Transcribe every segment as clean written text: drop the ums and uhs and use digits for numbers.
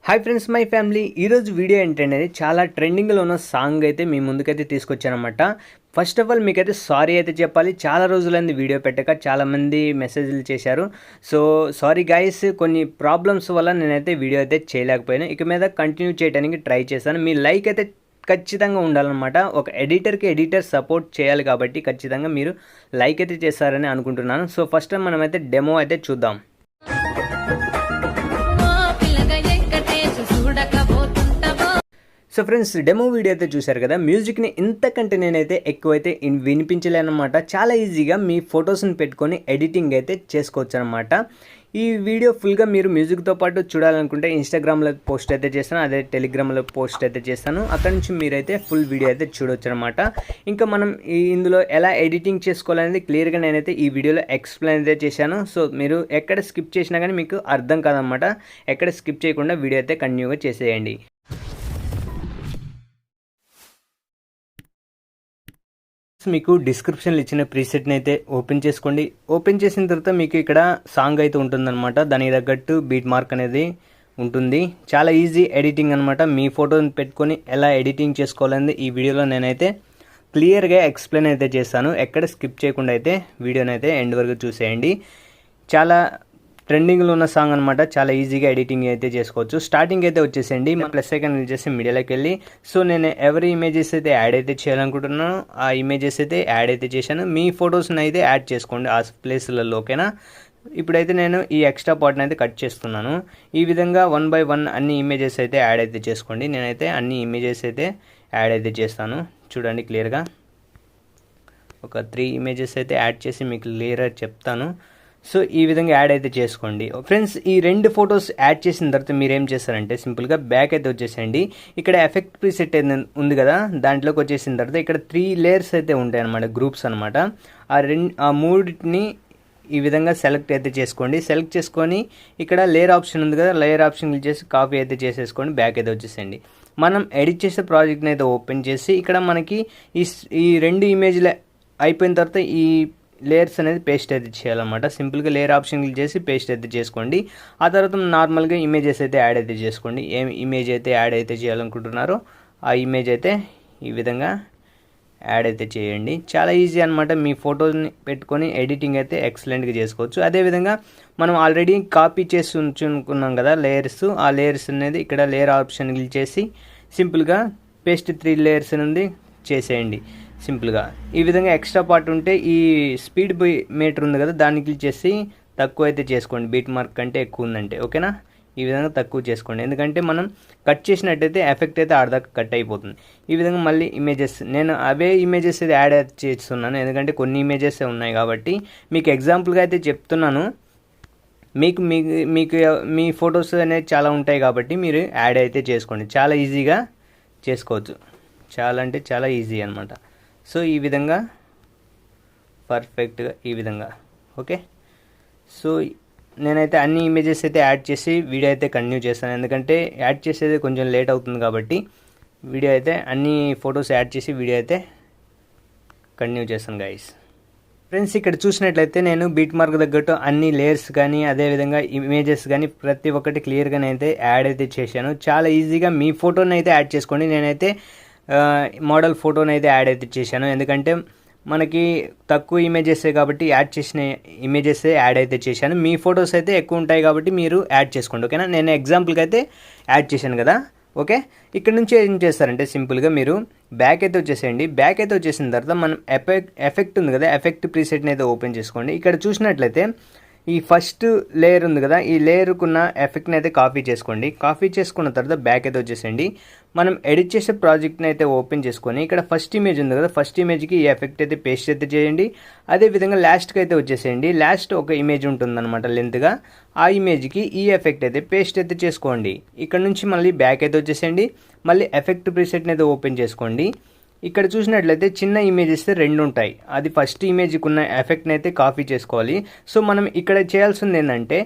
Hi friends, my family. ఈరోజు video ఏంటంటే చాలా ట్రెండింగ్లో ఉన్న సాంగ్ అయితే మీ ముందుకైతే తీసుకొచ్చానమాట. ఫస్ట్ ఆఫ్ ఆల్ మీకైతే సారీ అయితే చెప్పాలి. చాలా రోజులైంది వీడియో పెట్టక, చాలామంది మెసేజ్లు చేశారు. సో సారీ గైస్, కొన్ని ప్రాబ్లమ్స్ వల్ల నేనైతే వీడియో అయితే చేయలేకపోయాను. ఇక మీద కంటిన్యూ చేయడానికి ట్రై చేశాను. మీ లైక్ అయితే ఖచ్చితంగా ఉండాలన్నమాట. ఒక ఎడిటర్ సపోర్ట్ చేయాలి కాబట్టి ఖచ్చితంగా మీరు లైక్ అయితే చేస్తారని అనుకుంటున్నాను. సో ఫస్ట్ టైం మనమైతే డెమో అయితే చూద్దాం. సో ఫ్రెండ్స్, డెమో వీడియో అయితే చూశారు కదా. మ్యూజిక్ని ఇంతకంటే నేనైతే ఎక్కువైతే వినిపించలేనమాట. చాలా ఈజీగా మీ ఫొటోస్ని పెట్టుకొని ఎడిటింగ్ అయితే చేసుకోవచ్చు అనమాట. ఈ వీడియో ఫుల్గా మీరు మ్యూజిక్తో పాటు చూడాలనుకుంటే ఇన్స్టాగ్రామ్లో పోస్ట్ అయితే చేస్తాను, అదే టెలిగ్రామ్లో పోస్ట్ అయితే చేస్తాను. అక్కడ నుంచి మీరైతే ఫుల్ వీడియో అయితే చూడవచ్చు అనమాట. ఇంకా మనం ఇందులో ఎలా ఎడిటింగ్ చేసుకోవాలనేది క్లియర్గా నేనైతే ఈ వీడియోలో ఎక్స్ప్లెయిన్ అయితే చేశాను. సో మీరు ఎక్కడ స్కిప్ చేసినా కానీ మీకు అర్థం కాదనమాట. ఎక్కడ స్కిప్ చేయకుండా వీడియో అయితే కంటిన్యూగా చేసేయండి. మీకు డిస్క్రిప్షన్లో ఇచ్చిన ప్రీసెట్ని అయితే ఓపెన్ చేసుకోండి. ఓపెన్ చేసిన తర్వాత మీకు ఇక్కడ సాంగ్ అయితే ఉంటుందన్నమాట. దానికి తగ్గట్టు బీట్ మార్క్ అనేది ఉంటుంది. చాలా ఈజీ ఎడిటింగ్ అనమాట. మీ ఫోటోని పెట్టుకొని ఎలా ఎడిటింగ్ చేసుకోవాలని ఈ వీడియోలో నేనైతే క్లియర్గా ఎక్స్ప్లెయిన్ అయితే చేస్తాను. ఎక్కడ స్కిప్ చేయకుండా అయితే వీడియోని అయితే ఎండ్ వరకు చూసేయండి. చాలా ట్రెండింగ్లో ఉన్న సాంగ్ అనమాట. చాలా ఈజీగా ఎడిటింగ్ అయితే చేసుకోవచ్చు. స్టార్టింగ్ అయితే వచ్చేసేయండి, ప్లస్ ఐకాన్ చేసి మీడియాలోకి వెళ్ళి, సో నేను ఎవరి ఇమేజెస్ అయితే యాడ్ అయితే చేయాలనుకుంటున్నానో ఆ ఇమేజెస్ అయితే యాడ్ అయితే చేశాను. మీ ఫొటోస్ని అయితే యాడ్ చేసుకోండి ఆ ప్లేస్లలో, ఓకేనా. ఇప్పుడైతే నేను ఈ ఎక్స్ట్రా పార్ట్ని అయితే కట్ చేస్తున్నాను. ఈ విధంగా 1 by 1 అన్ని ఇమేజెస్ అయితే యాడ్ అయితే చేసుకోండి. నేనైతే అన్ని ఇమేజెస్ అయితే యాడ్ అయితే చేస్తాను. చూడండి క్లియర్గా ఒక 3 ఇమేజెస్ అయితే యాడ్ చేసి మీకు క్లియర్గా చెప్తాను. సో ఈ విధంగా యాడ్ అయితే చేసుకోండి ఫ్రెండ్స్. ఈ 2 ఫొటోస్ యాడ్ చేసిన తర్వాత మీరు ఏం చేస్తారంటే సింపుల్గా బ్యాక్ అయితే వచ్చేసేయండి. ఇక్కడ ఎఫెక్ట్ ప్రీసెట్ ఉంది కదా, దాంట్లోకి వచ్చేసిన తర్వాత ఇక్కడ 3 లేయర్స్ అయితే ఉంటాయి అనమాట, గ్రూప్స్ అనమాట. ఆ మూడింటిని ఈ విధంగా సెలెక్ట్ అయితే చేసుకోండి. సెలెక్ట్ చేసుకొని ఇక్కడ లేయర్ ఆప్షన్ ఉంది కదా, లేయర్ ఆప్షన్ క్లిక్ చేసి కాపీ అయితే చేసేసుకోండి. బ్యాక్ అయితే వచ్చేసేయండి. మనం ఎడిట్ చేసే ప్రాజెక్ట్ని అయితే ఓపెన్ చేసి ఇక్కడ మనకి ఈ 2 ఇమేజ్లు అయిపోయిన తర్వాత ఈ లేయర్స్ అనేది పేస్ట్ అయితే చేయాలన్నమాట. సింపుల్గా లేయర్ ఆప్షన్ క్లిక్ చేసి పేస్ట్ అయితే చేసుకోండి. ఆ తర్వాత నార్మల్గా ఇమేజెస్ అయితే యాడ్ అయితే చేసుకోండి. ఏం ఇమేజ్ అయితే యాడ్ అయితే చేయాలనుకుంటున్నారో ఆ ఇమేజ్ అయితే ఈ విధంగా యాడ్ అయితే చేయండి. చాలా ఈజీ అనమాట. మీ ఫోటోని పెట్టుకొని ఎడిటింగ్ అయితే ఎక్సలెంట్గా చేసుకోవచ్చు. అదేవిధంగా మనం ఆల్రెడీ కాపీ చేసి ఉంచుకున్నాం కదా లేయర్స్, ఆ లేయర్స్ అనేది ఇక్కడ లేయర్ ఆప్షన్ క్లిక్ చేసి సింపుల్గా పేస్ట్ 3 లేయర్స్ నుండి చేసేయండి. సింపుల్గా ఈ విధంగా ఎక్స్ట్రా పార్ట్ ఉంటే ఈ స్పీడ్ మీటర్ ఉంది కదా, దాన్ని క్లిక్ చేసి తక్కువ అయితే చేసుకోండి. బీట్ మార్క్ కంటే ఎక్కువ ఉందంటే, ఓకేనా. ఈ విధంగా తక్కువ చేసుకోండి, ఎందుకంటే మనం కట్ చేసినట్టయితే ఎఫెక్ట్ అయితే ఆడదాకా కట్ అయిపోతుంది. ఈ విధంగా మళ్ళీ ఇమేజెస్, నేను అవే ఇమేజెస్ అయితే యాడ్ చేస్తున్నాను, ఎందుకంటే కొన్ని ఇమేజెస్ ఉన్నాయి కాబట్టి మీకు ఎగ్జాంపుల్గా అయితే చెప్తున్నాను. మీకు మీ ఫొటోస్ అనేది చాలా ఉంటాయి కాబట్టి మీరు యాడ్ అయితే చేసుకోండి. చాలా ఈజీగా చేసుకోవచ్చు, చాలా అంటే చాలా ఈజీ అనమాట. సో ఈ విధంగా పర్ఫెక్ట్గా ఈ విధంగా, ఓకే. సో నేనైతే అన్ని ఇమేజెస్ అయితే యాడ్ చేసి వీడియో అయితే కంటిన్యూ చేస్తాను, ఎందుకంటే యాడ్ చేసేది కొంచెం లేట్ అవుతుంది కాబట్టి వీడియో అయితే అన్ని ఫొటోస్ యాడ్ చేసి వీడియో అయితే కంటిన్యూ చేస్తాను గైస్. ఫ్రెండ్స్, ఇక్కడ చూసినట్లయితే నేను బీట్ మార్క్ తగ్గట్టు అన్ని లేయర్స్ కానీ అదేవిధంగా ఇమేజెస్ కానీ ప్రతి ఒక్కటి క్లియర్గా నేనైతే యాడ్ అయితే చేశాను. చాలా ఈజీగా మీ ఫోటోని అయితే యాడ్ చేసుకోండి. నేనైతే మోడల్ ఫోటోని అయితే యాడ్ అయితే చేశాను, ఎందుకంటే మనకి తక్కువ ఇమేజెస్ కాబట్టి యాడ్ చేసిన ఇమేజెస్ యాడ్ అయితే చేశాను. మీ ఫొటోస్ అయితే ఎక్కువ ఉంటాయి కాబట్టి మీరు యాడ్ చేసుకోండి, ఓకేనా. నేను ఎగ్జాంపుల్కి అయితే యాడ్ చేశాను కదా, ఓకే. ఇక్కడ నుంచి ఏం చేస్తారంటే సింపుల్గా మీరు బ్యాక్ అయితే వచ్చేసేయండి. బ్యాక్ అయితే వచ్చేసిన తర్వాత మనం ఎఫెక్ట్ ఉంది కదా, ఎఫెక్ట్ ప్రీసెట్ని అయితే ఓపెన్ చేసుకోండి. ఇక్కడ చూసినట్లయితే ఈ ఫస్ట్ లేయర్ ఉంది కదా, ఈ లేయర్కున్న ఎఫెక్ట్ని అయితే కాపీ చేసుకోండి. కాపీ చేసుకున్న తర్వాత బ్యాక్ అయితే వచ్చేసేయండి. మనం ఎడిట్ చేసే ప్రాజెక్ట్ని అయితే ఓపెన్ చేసుకొని ఇక్కడ ఫస్ట్ ఇమేజ్ ఉంది కదా, ఫస్ట్ ఇమేజ్కి ఈ ఎఫెక్ట్ అయితే పేస్ట్ అయితే చేయండి. అదేవిధంగా లాస్ట్కి అయితే వచ్చేసేయండి. లాస్ట్ ఒక ఇమేజ్ ఉంటుందన్నమాట లెంత్గా, ఆ ఇమేజ్కి ఈ ఎఫెక్ట్ అయితే పేస్ట్ అయితే చేసుకోండి. ఇక్కడ నుంచి మళ్ళీ బ్యాక్ అయితే వచ్చేసేయండి. మళ్ళీ ఎఫెక్ట్ ప్రీసెట్ని అయితే ఓపెన్ చేసుకోండి. ఇక్కడ చూసినట్లయితే చిన్న ఇమేజెస్ 2 ఉంటాయి. అది ఫస్ట్ ఇమేజ్కి ఉన్న ఎఫెక్ట్ని అయితే కాపీ చేసుకోవాలి. సో మనం ఇక్కడ చేయాల్సింది ఏంటంటే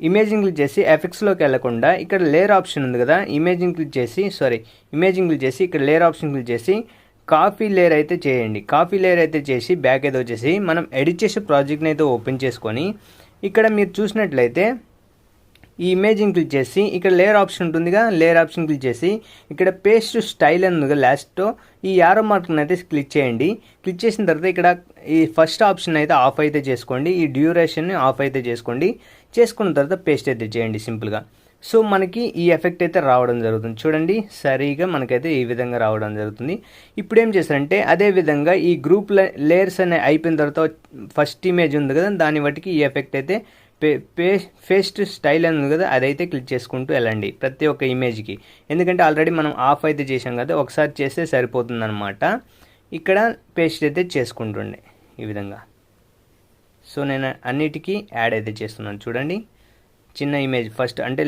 ఇమేజింగ్ క్లిక్ చేసి ఎఫెక్ట్స్లోకి వెళ్లకుండా ఇక్కడ లేయర్ ఆప్షన్ ఉంది కదా, ఇమేజింగ్ క్లిక్ చేసి ఇక్కడ లేయర్ ఆప్షన్ క్లిక్ చేసి కాపీ లేయర్ అయితే చేయండి. కాపీ లేయర్ అయితే చేసి బ్యాక్ అయితే వచ్చేసి మనం ఎడిట్ చేసే ప్రాజెక్ట్ని అయితే ఓపెన్ చేసుకొని ఇక్కడ మీరు చూసినట్లయితే ఈ ఇమేజ్ని క్లిక్ చేసి ఇక్కడ లేయర్ ఆప్షన్ ఉంటుందిగా, లేయర్ ఆప్షన్ క్లిక్ చేసి ఇక్కడ పేస్ట్ స్టైల్ ఉంది లాస్ట్లో ఈ యారో మార్క్ని అయితే క్లిక్ చేయండి. క్లిక్ చేసిన తర్వాత ఇక్కడ ఈ ఫస్ట్ ఆప్షన్ అయితే ఆఫ్ అయితే చేసుకోండి, ఈ డ్యూరేషన్ని ఆఫ్ అయితే చేసుకోండి. చేసుకున్న తర్వాత పేస్ట్ అయితే చేయండి సింపుల్గా. సో మనకి ఈ ఎఫెక్ట్ అయితే రావడం జరుగుతుంది. చూడండి సరిగా మనకైతే ఈ విధంగా రావడం జరుగుతుంది. ఇప్పుడు ఏం చేస్తారంటే అదే విధంగా ఈ గ్రూప్ లేయర్స్ అనే అయిపోయిన తర్వాత ఫస్ట్ ఇమేజ్ ఉంది కదా, దాని బట్టికి ఈ ఎఫెక్ట్ అయితే పేస్ట్ స్టైల్ అని ఉంది కదా, అదైతే క్లిక్ చేసుకుంటూ వెళ్ళండి ప్రతి ఒక్క ఇమేజ్కి. ఎందుకంటే ఆల్రెడీ మనం ఆఫ్ అయితే చేసాం కదా, ఒకసారి చేస్తే సరిపోతుంది అనమాట. ఇక్కడ పేస్ట్ అయితే చేసుకుంటుండే ఈ విధంగా. సో నేను అన్నిటికీ యాడ్ అయితే చేస్తున్నాను. చూడండి చిన్న ఇమేజ్ ఫస్ట్ అంటే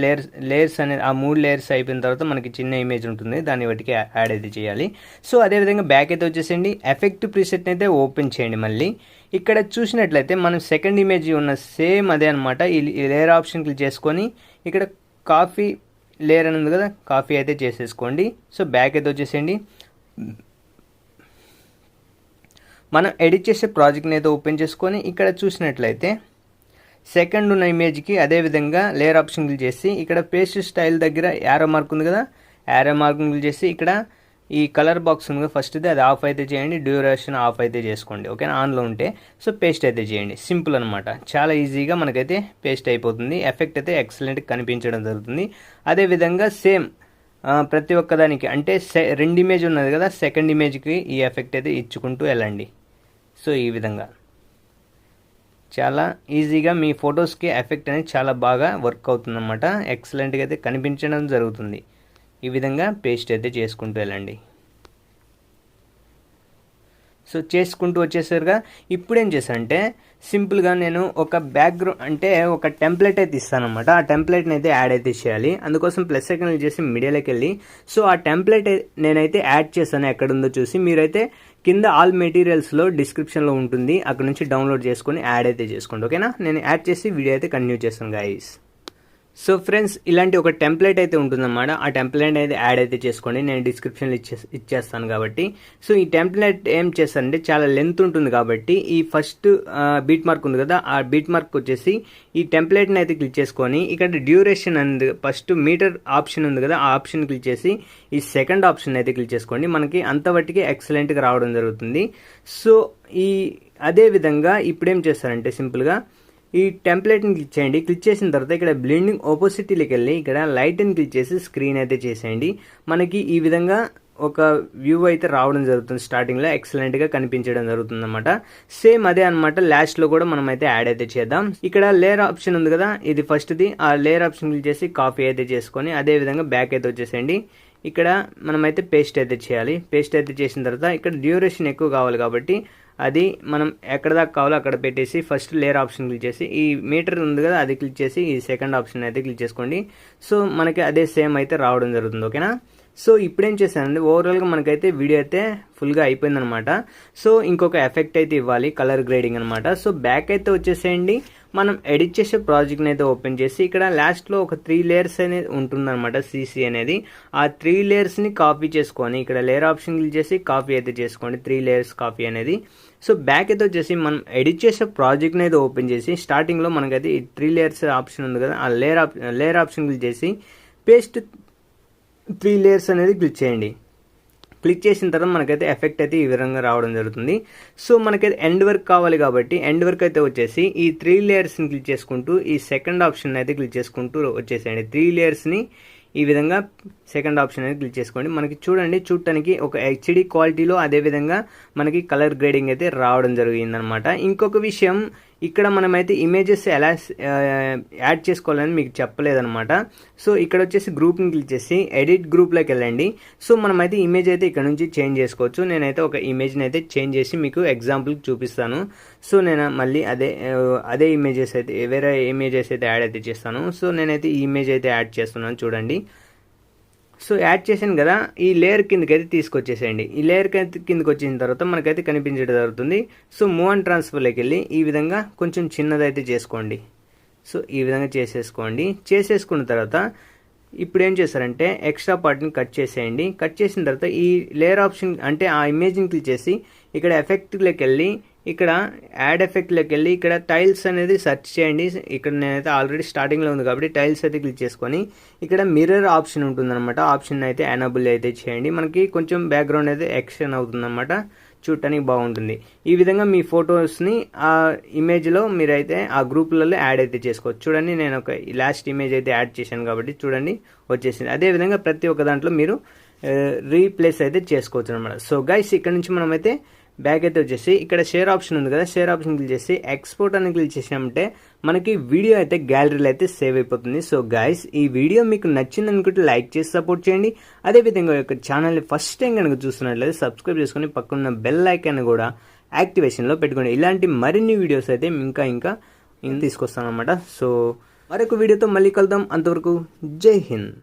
లేయర్స్ అనేది ఆ 3 లేయర్స్ అయిపోయిన తర్వాత మనకి చిన్న ఇమేజ్ ఉంటుంది, దాన్ని బట్టికి యాడ్ అయితే చేయాలి. సో అదేవిధంగా బ్యాక్ అయితే వచ్చేసేయండి, ఎఫెక్ట్ ప్రీసెట్ని అయితే ఓపెన్ చేయండి. మళ్ళీ ఇక్కడ చూసినట్లయితే మనం సెకండ్ ఇమేజ్ ఉన్న సేమ్ అదే అనమాట. ఈ లేయర్ ఆప్షన్ క్లిక్ చేసుకొని ఇక్కడ కాఫీ లేయర్ అని ఉంది కదా, కాఫీ అయితే చేసేసుకోండి. సో బ్యాక్ అయితే వచ్చేసేయండి. మనం ఎడిట్ చేసే ప్రాజెక్ట్ని అయితే ఓపెన్ చేసుకొని ఇక్కడ చూసినట్లయితే సెకండ్ ఉన్న ఇమేజ్కి అదేవిధంగా లేయర్ ఆప్షన్ క్లిక్ చేసి ఇక్కడ పేస్ట్ స్టైల్ దగ్గర యారో మార్క్ ఉంది కదా, యారో మార్క్ క్లిక్ చేసి ఇక్కడ ఈ కలర్ బాక్స్ ఉంది కదా ఫస్ట్ అది ఆఫ్ అయితే చేయండి, డ్యూరేషన్ ఆఫ్ అయితే చేసుకోండి. ఓకేనా, ఆన్లో ఉంటే. సో పేస్ట్ అయితే చేయండి, సింపుల్ అనమాట. చాలా ఈజీగా మనకైతే పేస్ట్ అయిపోతుంది. ఎఫెక్ట్ అయితే ఎక్సలెంట్గా కనిపించడం జరుగుతుంది. అదేవిధంగా సేమ్ ప్రతి ఒక్కదానికి అంటే 2 ఇమేజ్ ఉన్నది కదా, సెకండ్ ఇమేజ్కి ఈ ఎఫెక్ట్ అయితే ఇచ్చుకుంటూ వెళ్ళండి. సో ఈ విధంగా చాలా ఈజీగా మీ ఫొటోస్కి ఎఫెక్ట్ అనేది చాలా బాగా వర్క్ అవుతుందన్నమాట. ఎక్సలెంట్గా అయితే కనిపించడం జరుగుతుంది. ఈ విధంగా పేస్ట్ అయితే చేసుకుంటూ వెళ్ళండి. సో చేసుకుంటూ వచ్చేసరిగా ఇప్పుడు ఏం చేశానంటే సింపుల్గా నేను ఒక బ్యాక్గ్రౌండ్ అంటే ఒక టెంప్లెట్ అయితే ఇస్తానమాట. ఆ టెంప్లెట్ని అయితే యాడ్ అయితే చేయాలి. అందుకోసం ప్లస్ సెకండ్ చేసి మీడియాలోకి వెళ్ళి సో ఆ టెంప్లెట్ నేనైతే యాడ్ చేశాను, ఎక్కడుందో చూసి మీరైతే కింద ఆల్ మెటీరియల్స్లో డిస్క్రిప్షన్లో ఉంటుంది, అక్కడ నుంచి డౌన్లోడ్ చేసుకొని యాడ్ అయితే చేసుకోండి. ఓకేనా, నేను యాడ్ చేసి వీడియో అయితే కంటిన్యూ చేస్తాను గైస్. సో ఫ్రెండ్స్ ఇలాంటి ఒక టెంప్లెట్ అయితే ఉంటుందన్నమాట. ఆ టెంప్లెట్ అయితే యాడ్ అయితే చేసుకోండి, నేను డిస్క్రిప్షన్లో ఇచ్చేస్తాను కాబట్టి. సో ఈ టెంప్లెట్ ఏం చేస్తానంటే చాలా లెంత్ ఉంటుంది కాబట్టి ఈ ఫస్ట్ బీట్ మార్క్ ఉంది కదా, ఆ బీట్ మార్క్ వచ్చేసి ఈ టెంప్లెట్ని అయితే క్లిక్ చేసుకొని ఇక్కడ duration and first meter option ఉంది కదా, ఆ ఆప్షన్ క్లిక్ చేసి ఈ సెకండ్ ఆప్షన్ అయితే క్లిక్ చేసుకోండి. మనకి అంతవరకు ఎక్సలెంట్గా రావడం జరుగుతుంది. సో అదే విధంగా ఇప్పుడు ఏం చేస్తారంటే సింపుల్గా ఈ టెంప్లెట్ని క్లిక్ చేయండి. క్లిక్ చేసిన తర్వాత ఇక్కడ బ్లెండింగ్ ఆపోజిట్లోకి వెళ్ళి ఇక్కడ లైట్ని క్లిక్ చేసి స్క్రీన్ అయితే చేసేయండి. మనకి ఈ విధంగా ఒక వ్యూ అయితే రావడం జరుగుతుంది. స్టార్టింగ్లో ఎక్సలెంట్గా కనిపించడం జరుగుతుంది అనమాట. సేమ్ అదే అనమాట లాస్ట్లో కూడా మనం అయితే యాడ్ అయితే చేద్దాం. ఇక్కడ లేయర్ ఆప్షన్ ఉంది కదా, ఇది ఫస్ట్ది. ఆ లేయర్ ఆప్షన్ క్లిక్ చేసి కాపీ అయితే చేసుకొని అదే విధంగా బ్యాక్ అయితే వచ్చేసేయండి. ఇక్కడ మనమైతే పేస్ట్ అయితే చేయాలి. పేస్ట్ అయితే చేసిన తర్వాత ఇక్కడ డ్యూరేషన్ ఎక్కువ కావాలి కాబట్టి అది మనం ఎక్కడ దాకా కావాలో అక్కడ పెట్టేసి ఫస్ట్ లేయర్ ఆప్షన్ క్లిక్ చేసి ఈ మీటర్ ఉంది కదా అది క్లిక్ చేసి ఈ సెకండ్ ఆప్షన్ అయితే క్లిక్ చేసుకోండి. సో మనకి అదే సేమ్ అయితే రావడం జరుగుతుంది. ఓకేనా, సో ఇప్పుడేం చేశానండి ఓవరాల్గా మనకైతే వీడియో అయితే ఫుల్గా అయిపోయిందనమాట. సో ఇంకొక ఎఫెక్ట్ అయితే ఇవ్వాలి, కలర్ గ్రేడింగ్ అనమాట. సో బ్యాక్ అయితే వచ్చేసేయండి. మనం ఎడిట్ చేసే ప్రాజెక్ట్ని అయితే ఓపెన్ చేసి ఇక్కడ లాస్ట్లో ఒక 3 లేయర్స్ అనేది ఉంటుందన్నమాట, CC అనేది. ఆ 3 లేయర్స్ని కాపీ చేసుకొని ఇక్కడ లేయర్ ఆప్షన్ క్లిక్ చేసి కాపీ అయితే చేసుకోండి, 3 లేయర్స్ కాపీ అనేది. సో బ్యాక్ అయితే వచ్చేసి మనం ఎడిట్ చేసే ప్రాజెక్ట్ని అయితే ఓపెన్ చేసి స్టార్టింగ్లో మనకైతే ఈ 3 లేయర్స్ ఆప్షన్ ఉంది కదా, ఆ లేయర్ ఆప్షన్ క్లిక్ చేసి పేస్ట్ 3 లేయర్స్ అనేది క్లిక్ చేయండి. క్లిక్ చేసిన తర్వాత మనకైతే ఎఫెక్ట్ అయితే ఈ విధంగా రావడం జరుగుతుంది. సో మనకైతే ఎండ్ వర్క్ కావాలి కాబట్టి ఎండ్ వర్క్ అయితే వచ్చేసి ఈ 3 లేయర్స్ని క్లిక్ చేసుకుంటూ ఈ సెకండ్ ఆప్షన్ అయితే క్లిక్ చేసుకుంటూ వచ్చేసేయండి. 3 లేయర్స్ని ఈ విధంగా సెకండ్ ఆప్షన్ అనేది క్లిక్ చేసుకోండి. మనకి చూడండి చూడటానికి ఒక HD క్వాలిటీలో అదేవిధంగా మనకి కలర్ గ్రేడింగ్ అయితే రావడం జరిగిందనమాట. ఇంకొక విషయం ఇక్కడ మనమైతే ఇమేజెస్ ఎలా యాడ్ చేసుకోవాలని మీకు చెప్పలేదన్నమాట. సో ఇక్కడ వచ్చేసి గ్రూప్ని క్లిక్ చేసి ఎడిట్ గ్రూప్లోకి వెళ్ళండి. సో మనమైతే ఇమేజ్ అయితే ఇక్కడ నుంచి చేంజ్ చేసుకోవచ్చు. నేనైతే ఒక ఇమేజ్ని అయితే చేంజ్ చేసి మీకు ఎగ్జాంపుల్కి చూపిస్తాను. సో నేను మళ్ళీ అదే ఇమేజెస్ అయితే వేరే ఇమేజెస్ అయితే యాడ్ అయితే చేస్తాను. సో నేనైతే ఈ ఇమేజ్ అయితే యాడ్ చేస్తున్నాను చూడండి. సో యాడ్ చేసాను కదా, ఈ లేయర్ కిందకి అయితే తీసుకొచ్చేసేయండి. ఈ లేయర్ కిందకి వచ్చిన తర్వాత మనకైతే కనిపించడం జరుగుతుంది. సో మూవ్ అండ్ ట్రాన్స్ఫర్లోకి వెళ్ళి ఈ విధంగా కొంచెం చిన్నదైతే చేసుకోండి. సో ఈ విధంగా చేసేసుకున్న తర్వాత ఇప్పుడు ఏం చేస్తారంటే ఎక్స్ట్రా పార్ట్ని కట్ చేసేయండి. కట్ చేసిన తర్వాత ఈ లేయర్ ఆప్షన్ అంటే ఆ ఇమేజ్ని క్లిక్ చేసి ఇక్కడ ఎఫెక్ట్లోకి వెళ్ళి ఇక్కడ యాడ్ ఎఫెక్ట్లోకి వెళ్ళి ఇక్కడ టైల్స్ అనేది సెర్చ్ చేయండి. ఇక్కడ నేనైతే ఆల్రెడీ స్టార్టింగ్లో ఉంది కాబట్టి టైల్స్ అయితే క్లిక్ చేసుకొని ఇక్కడ మిర్రర్ ఆప్షన్ ఉంటుందన్నమాట. ఆప్షన్ అయితే ఎనేబుల్ అయితే చేయండి. మనకి కొంచెం బ్యాక్గ్రౌండ్ అయితే ఎక్స్టెండ్ అవుతుందన్నమాట, చూడటానికి బాగుంటుంది. ఈ విధంగా మీ ఫొటోస్ని ఆ ఇమేజ్లో మీరైతే ఆ గ్రూపులలో యాడ్ అయితే చేసుకోవచ్చు. చూడండి నేను ఒక లాస్ట్ ఇమేజ్ అయితే యాడ్ చేశాను కాబట్టి చూడండి వచ్చేసింది. అదేవిధంగా ప్రతి ఒక్క దాంట్లో మీరు రీప్లేస్ అయితే చేసుకోవచ్చు అనమాట. సో గైస్ ఇక్కడ నుంచి మనమైతే బ్యాక్ అయితే వచ్చేసి ఇక్కడ షేర్ ఆప్షన్ ఉంది కదా, షేర్ ఆప్షన్ క్లిక్ చేసి ఎక్స్పోర్ట్ అని క్లిక్ చేసినామంటే మనకి వీడియో అయితే గ్యాలరీలో అయితే సేవ్ అయిపోతుంది. సో గైస్ ఈ వీడియో మీకు నచ్చింది అనుకుంటే లైక్ చేసి సపోర్ట్ చేయండి. అదేవిధంగా యొక్క ఛానల్ని ఫస్ట్ టైం కనుక చూస్తున్నట్లయితే సబ్స్క్రైబ్ చేసుకొని పక్కన బెల్ ఐకాన్ కూడా యాక్టివేషన్లో పెట్టుకోండి. ఇలాంటి మరిన్ని వీడియోస్ అయితే ఇంకా తీసుకొస్తాను అనమాట. సో మరొక వీడియోతో మళ్ళీ కలుద్దాం. అంతవరకు జై హింద్.